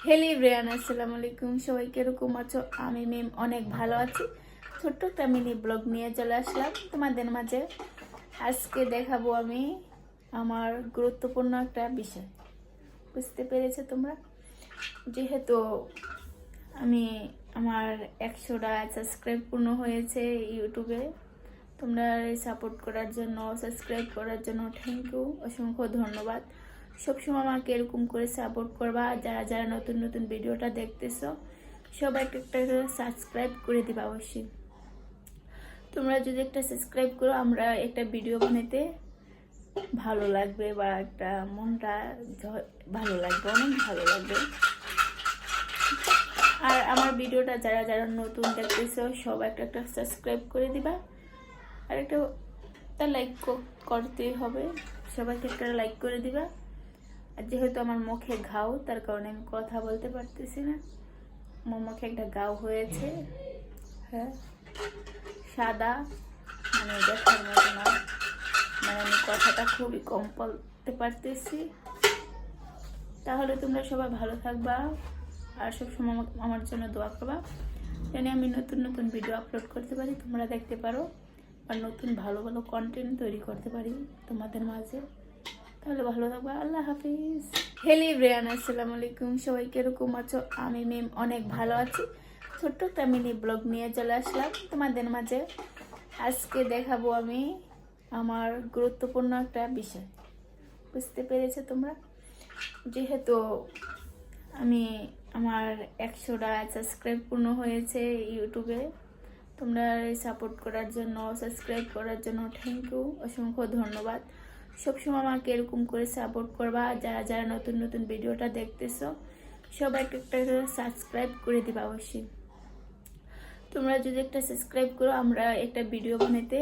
হেলি ব্রিয়ান, আসসালামু আলাইকুম। সবাই কিরকম আছো? আমি মিম অনেক ভালো আছি। ছোট্ট একটা মিনি ব্লগ নিয়ে চলে আসলাম তোমাদের মাঝে। আজকে দেখাবো আমি আমার গুরুত্বপূর্ণ একটা বিষয়। বুঝতে পেরেছো তোমরা? যেহেতু আমি আমার 100টা সাবস্ক্রাইব পূর্ণ হয়েছে ইউটিউবে। তোমরা সাপোর্ট করার জন্য, সাবস্ক্রাইব করার জন্য থ্যাংক ইউ, অসংখ্য ধন্যবাদ। সবসময় আমাকে এরকম করে সাপোর্ট করবা। যারা যারা নতুন নতুন ভিডিওটা দেখতেছো সবাই একটা সাবস্ক্রাইব করে দিবা অবশ্যই। তোমরা যদি একটা সাবস্ক্রাইব করো, আমরা একটা ভিডিও বানাতে ভালো লাগবে বা একটা মনটা ভালো লাগবে, অনেক ভালো লাগবে। আর আমার ভিডিওটা যারা যারা নতুন দেখতেছো সবাই একটা সাবস্ক্রাইব করে দিবা। আর একটা লাইক করতেই হবে, সবাইকে একটা লাইক করে দিবা। আর যেহেতু আমার মুখে ঘাও, তার কারণে আমি কথা বলতে পারতেছি না। আমার মুখে একটা ঘাও হয়েছে, হ্যাঁ, সাদা, মানে দেখার মতো না। মানে আমি কথাটা খুবই কম বলতে পারতেছি। তাহলে তোমরা সবাই ভালো থাকবা আর সবসময় আমার জন্য দোয়া করবা, যেন আমি নতুন নতুন ভিডিও আপলোড করতে পারি, তোমরা দেখতে পারো, আর নতুন ভালো ভালো কন্টেন্ট তৈরি করতে পারি তোমাদের মাঝে। তাহলে ভালো থাকবা। আল্লাহ হাফিজ। হেলি ব্রিয়ান, আসসালামু আলাইকুম। সবাই কিরকম আছো? আমি মিম অনেক ভালো আছি। ছোট্ট একটা মিনি ব্লগ নিয়ে চলে আসলাম তোমাদের মাঝে। আজকে দেখাবো আমি আমার গুরুত্বপূর্ণ একটা বিষয়। বুঝতে পেরেছো তোমরা? যেহেতু আমি আমার 100টা সাবস্ক্রাইব পূর্ণ হয়েছে ইউটিউবে। তোমরা সাপোর্ট করার জন্য, সাবস্ক্রাইব করার জন্য থ্যাংক ইউ, অসংখ্য ধন্যবাদ। সবসময় আমাকে এরকম করে সাপোর্ট করবা। যারা যারা নতুন নতুন ভিডিওটা দেখতেছো সবাই একটা সাবস্ক্রাইব করে দিবা অবশ্যই। তোমরা যদি একটা সাবস্ক্রাইব করো, আমরা একটা ভিডিও বানাতে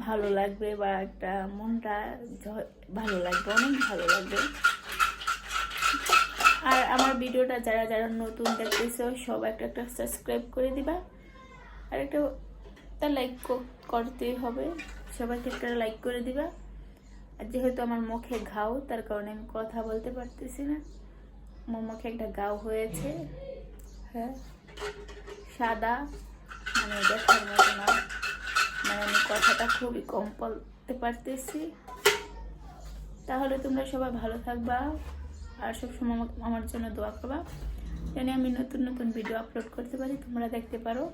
ভালো লাগবে বা একটা মনটা ভালো লাগবে, অনেক ভালো লাগবে। আর আমার ভিডিওটা যারা যারা নতুন দেখতেছো সবাই একটা সাবস্ক্রাইব করে দিবা। আর একটা লাইক করতেই হবে, সবাইকে একটা লাইক করে দিবা। আর যেহেতু আমার মুখে ঘাও, তার কারণে আমি কথা বলতে পারতেছি না। আমার মুখে একটা ঘাও হয়েছে, হ্যাঁ, সাদা, মানে দেখার মতো না। মানে আমি কথাটা খুবই কম বলতে পারতেছি। তাহলে তোমরা সবাই ভালো থাকবা আর সবসময় আমার জন্য দোয়া করবা, যেন আমি নতুন নতুন ভিডিও আপলোড করতে পারি, তোমরা দেখতে পারো,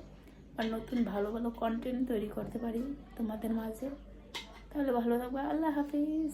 আর নতুন ভালো ভালো কন্টেন্ট তৈরি করতে পারি তোমাদের মাঝে। তাহলে ভালো থাকবা। আল্লাহ হাফিজ।